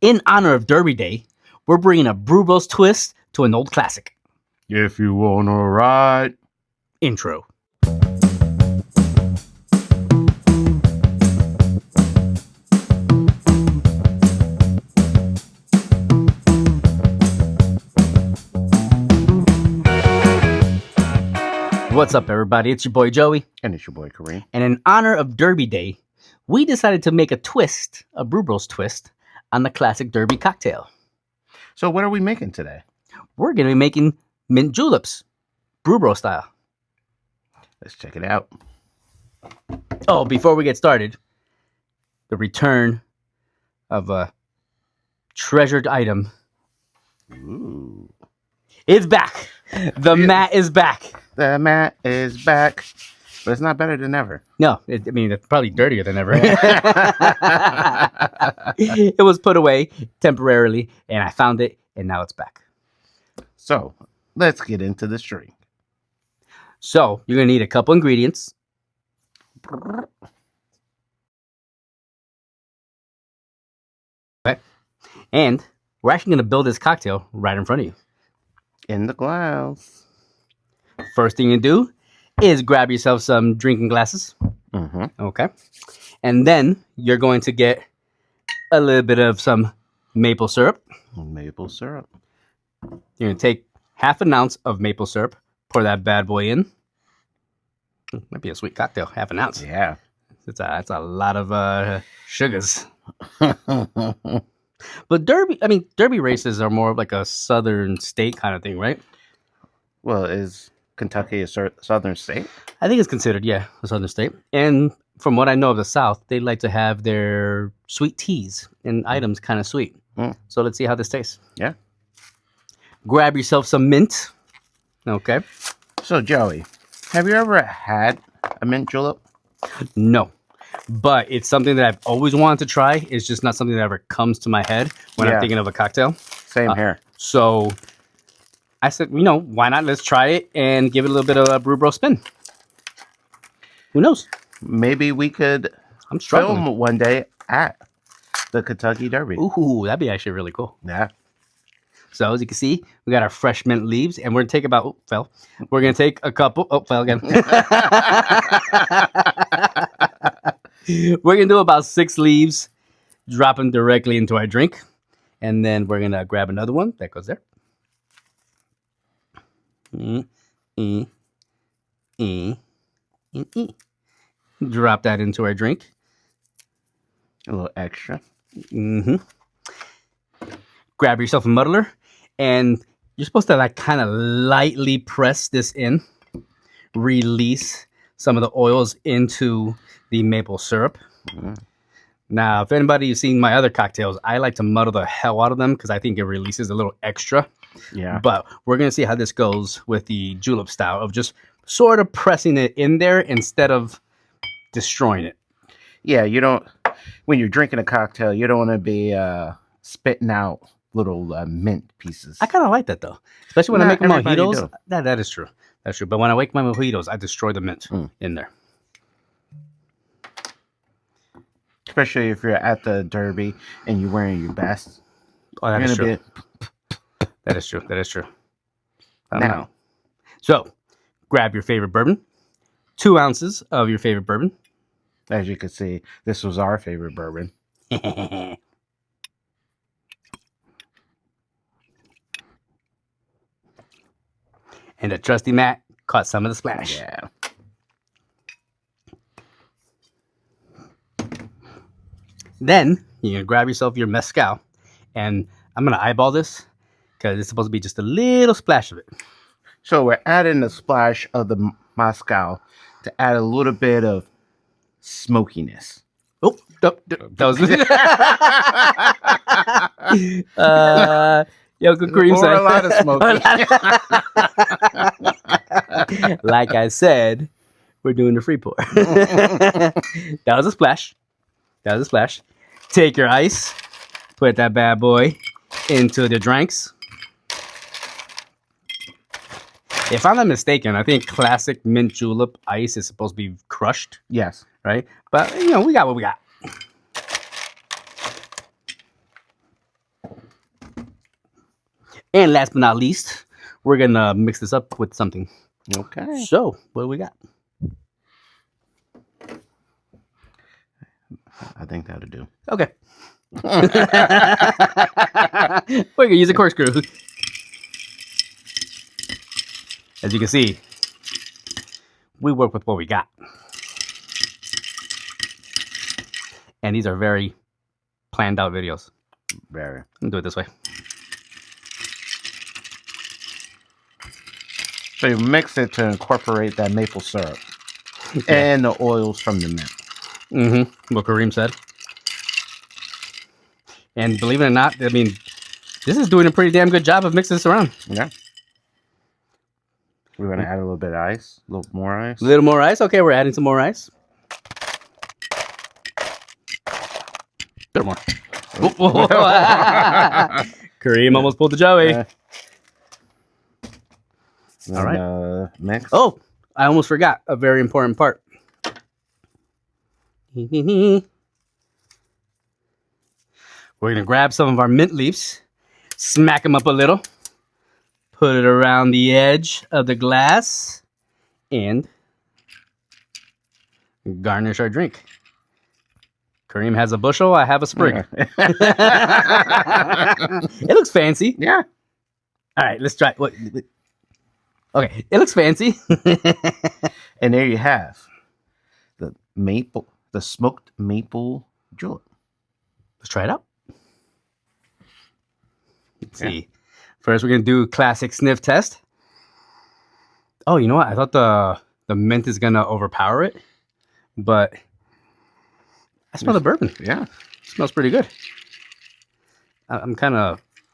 In honor of Derby Day, we're bringing a Brew Broz twist to an old classic. If you wanna ride. Intro. What's up, everybody? It's your boy Joey. And it's your boy Kareem. And in honor of Derby Day, we decided to make a twist, a Brew Broz twist, on the classic Derby cocktail. So what are we making today? We're going to be making Mint Juleps, Brew Broz style. Let's check it out. Oh, before we get started, the return of a treasured item. Ooh. It's back. The mat is back. The mat is back. But it's not better than ever. No, it's probably dirtier than ever. It was put away temporarily, and I found it, and now it's back. So, let's get into this drink. So, you're going to need a couple ingredients. Okay. And we're actually going to build this cocktail right in front of you. In the glass. First thing you do is grab yourself some drinking glasses. Mm-hmm. Okay. And then you're going to get a little bit of some maple syrup. Maple syrup. You're going to take half an ounce of maple syrup, pour that bad boy in. Might be a sweet cocktail, half an ounce. Yeah. That's a lot of sugars. But Derby races are more of like a southern state kind of thing, right? Well, is Kentucky a southern state? I think it's considered, yeah, a southern state. And from what I know of the South, they like to have their sweet teas and items kind of sweet. Mm. So let's see how this tastes. Yeah. Grab yourself some mint. Okay. So, Joey, have you ever had a mint julep? No. But it's something that I've always wanted to try. It's just not something that ever comes to my head when I'm thinking of a cocktail. Same here. So I said, why not? Let's try it and give it a little bit of a Brew Broz spin. Who knows? Maybe we could film one day at the Kentucky Derby. Ooh, that'd be actually really cool. Yeah. So as you can see, we got our fresh mint leaves, and we're gonna take about We're gonna take a couple. Oh, fell again. We're gonna do about 6 leaves, drop them directly into our drink, and then we're gonna grab another one that goes there. Drop that into our drink. A little extra. Mm-hmm. Grab yourself a muddler, and you're supposed to kind of lightly press this in, release some of the oils into the maple syrup. Mm. Now, if anybody's seen my other cocktails, I like to muddle the hell out of them because I think it releases a little extra. Yeah. But we're going to see how this goes with the julep style of just sort of pressing it in there instead of destroying it. Yeah, when you're drinking a cocktail, you don't want to be spitting out little mint pieces. I kind of like that, though. Especially when I make mojitos. That is true. That's true. But when I make my mojitos, I destroy the mint in there. Especially if you're at the Derby and you're wearing your best. Oh, that is true. That is true. That is true. Now. So, grab your favorite bourbon. 2 ounces of your favorite bourbon. As you can see, this was our favorite bourbon. And the trusty Matt caught some of the splash. Yeah. Then you're going to grab yourself your mezcal. And I'm going to eyeball this because it's supposed to be just a little splash of it. So we're adding a splash of the mezcal to add a little bit of smokiness. Oh, that was Kareem said. A lot of smoky. Like I said, we're doing the free pour. That was a splash. Take your ice, put that bad boy into the drinks. If I'm not mistaken, I think classic mint julep ice is supposed to be crushed. Yes. Right? But, we got what we got. And last but not least, we're gonna mix this up with something. Okay. So, what do we got? I think that'll do. Okay. We're gonna use a corkscrew. As you can see, we work with what we got. And these are very planned out videos. Very. I'll do it this way. So you mix it to incorporate that maple syrup and the oils from the mint. Mm-hmm. What Kareem said. And believe it or not, I mean, this is doing a pretty damn good job of mixing this around. Yeah. We're going to add a little bit of ice, a little more ice. A little more ice. Okay, we're adding some more ice. A little more. Kareem almost pulled the Joey. All right. Mix. Oh, I almost forgot a very important part. We're going to grab some of our mint leaves, smack them up a little, put it around the edge of the glass, and garnish our drink. Kareem has a bushel, I have a sprig. It looks fancy. Yeah. All right, let's try. Okay, it looks fancy. And there you have the smoked maple julep. Let's try it out. Let's see. First, we're gonna do classic sniff test. Oh, you know what? I thought the mint is gonna overpower it, but I smell the bourbon. Yeah, it smells pretty good. I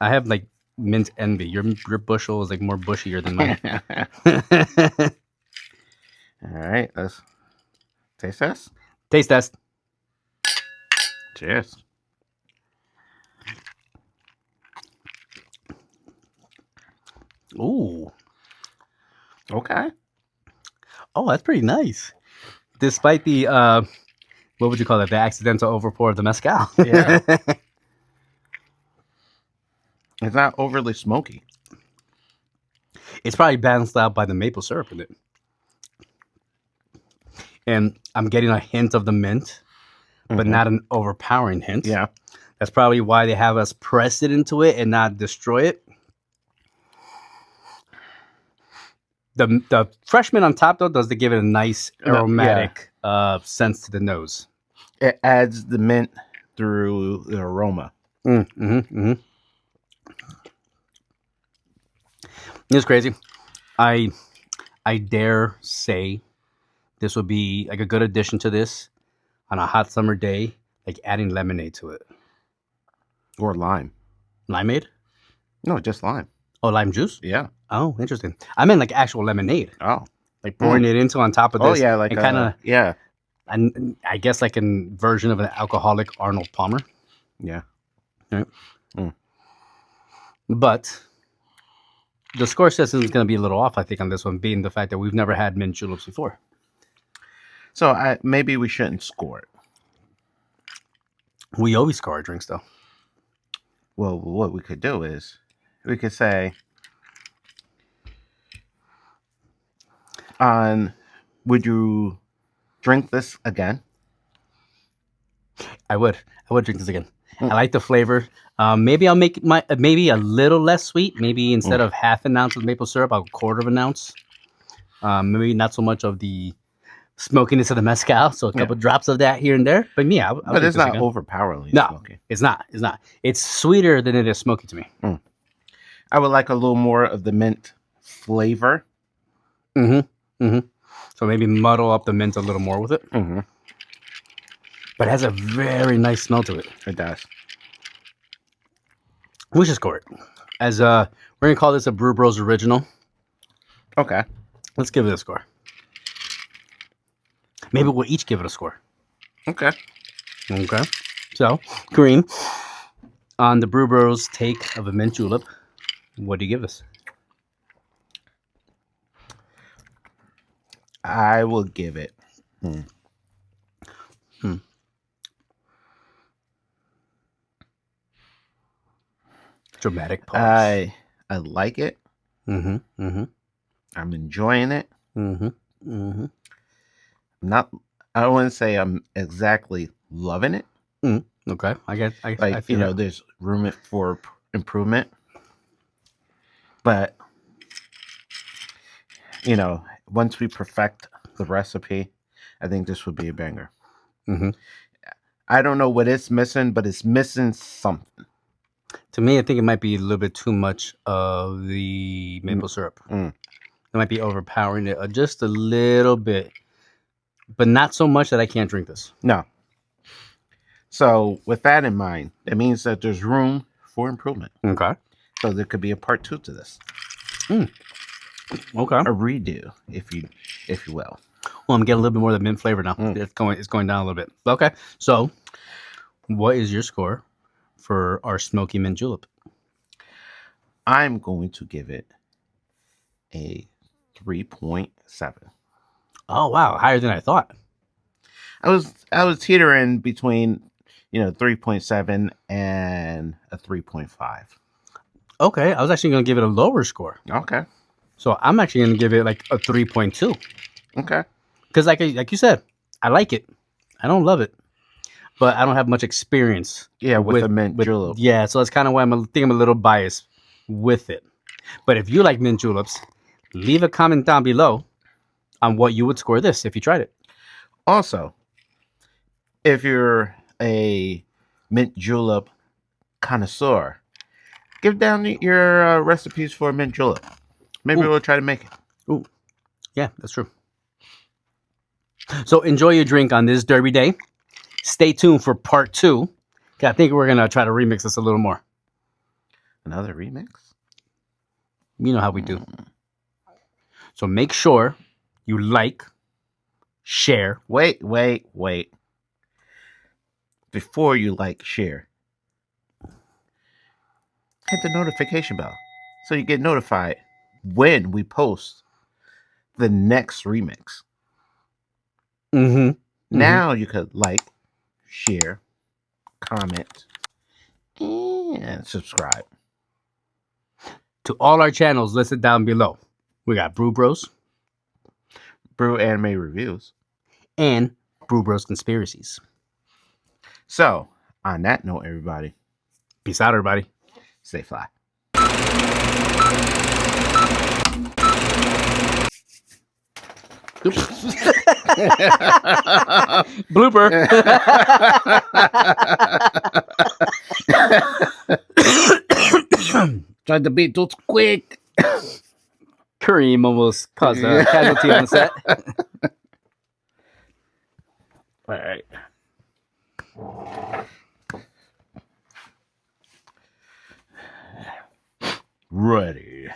have like mint envy. Your bushel is like more bushier than mine. All right, let's taste test. Taste test. Cheers. Ooh. Okay. Oh, that's pretty nice. Despite the what would you call it? The accidental overpour of the mezcal. Yeah. It's not overly smoky. It's probably balanced out by the maple syrup in it. And I'm getting a hint of the mint, but not an overpowering hint. Yeah. That's probably why they have us press it into it and not destroy it. The fresh mint on top, though, does give it a nice aromatic sense to the nose. It adds the mint through the aroma. It's crazy. I dare say this would be like a good addition to this on a hot summer day, like adding lemonade to it. Or lime. Limeade? No, just lime. Oh, lime juice? Yeah. Oh, interesting. I meant like actual lemonade. Oh. Like pouring it into on top of this. Oh, yeah, like kind of. Yeah. And I guess like a version of an alcoholic Arnold Palmer. Yeah. Right. But the score system is going to be a little off, I think, on this one, being the fact that we've never had mint juleps before. So maybe we shouldn't score it. We always score our drinks, though. Well, what we could do is we could say would you drink this again? I would drink this again. I like the flavor. Maybe I'll make maybe a little less sweet. Maybe instead of half an ounce of maple syrup, I'll quarter of an ounce. Maybe not so much of the smokiness of the mezcal, so a couple drops of that here and there. But yeah, but it's not overpoweringly smoky. It's not. It's sweeter than it is smoky to me. I would like a little more of the mint flavor. So maybe muddle up the mint a little more with it. But it has a very nice smell to it. It does. We should score it. As we're gonna call this a Brew Broz original. Okay. Let's give it a score. Maybe we'll each give it a score. Okay. Okay. So, Kareem, on the Brew Broz take of a mint julep, what do you give this? I will give it. Dramatic pause. I like it. Mm-hmm. Mm-hmm. I'm enjoying it. Mm-hmm. Mm-hmm. Not, I wouldn't say I'm exactly loving it. Okay. I Like, feel that. there's room for improvement. But, once we perfect the recipe, I think this would be a banger. Mm-hmm. I don't know what it's missing, but it's missing something. To me, I think it might be a little bit too much of the maple syrup. Mm. It might be overpowering it just a little bit, but not so much that I can't drink this. No. So with that in mind, it means that there's room for improvement. Okay. So there could be a part 2 to this. Okay. A redo, if you will. Well, I'm getting a little bit more of the mint flavor now. It's going down a little bit. Okay. So, what is your score for our Smoky Mint Julep? I'm going to give it a 3.7. Oh wow, higher than I thought. I was teetering between 3.7 and a 3.5. Okay, I was actually going to give it a lower score. Okay. So I'm actually going to give it like a 3.2. Okay. Because like you said, I like it. I don't love it, but I don't have much experience. Yeah, with the mint julep. Yeah, so that's kind of why I'm a little biased with it. But if you like mint juleps, leave a comment down below on what you would score this if you tried it. Also, if you're a mint julep connoisseur, give down your recipes for mint julep. Maybe we'll try to make it. Ooh, yeah, that's true. So enjoy your drink on this Derby Day. Stay tuned for part 2. I think we're going to try to remix this a little more. Another remix? You know how we do. So make sure you like, share. Wait. Before you share, hit the notification bell so you get notified when we post the next remix. Mm-hmm. Now you could share, comment, and subscribe to all our channels listed down below. We got Brew Broz, Brew Anime Reviews, and Brew Broz Conspiracies. So, on that note, everybody, peace out, everybody. Stay fly. Blooper. Tried to beat those quick. Kareem almost caused a casualty on the set. All right. Ready.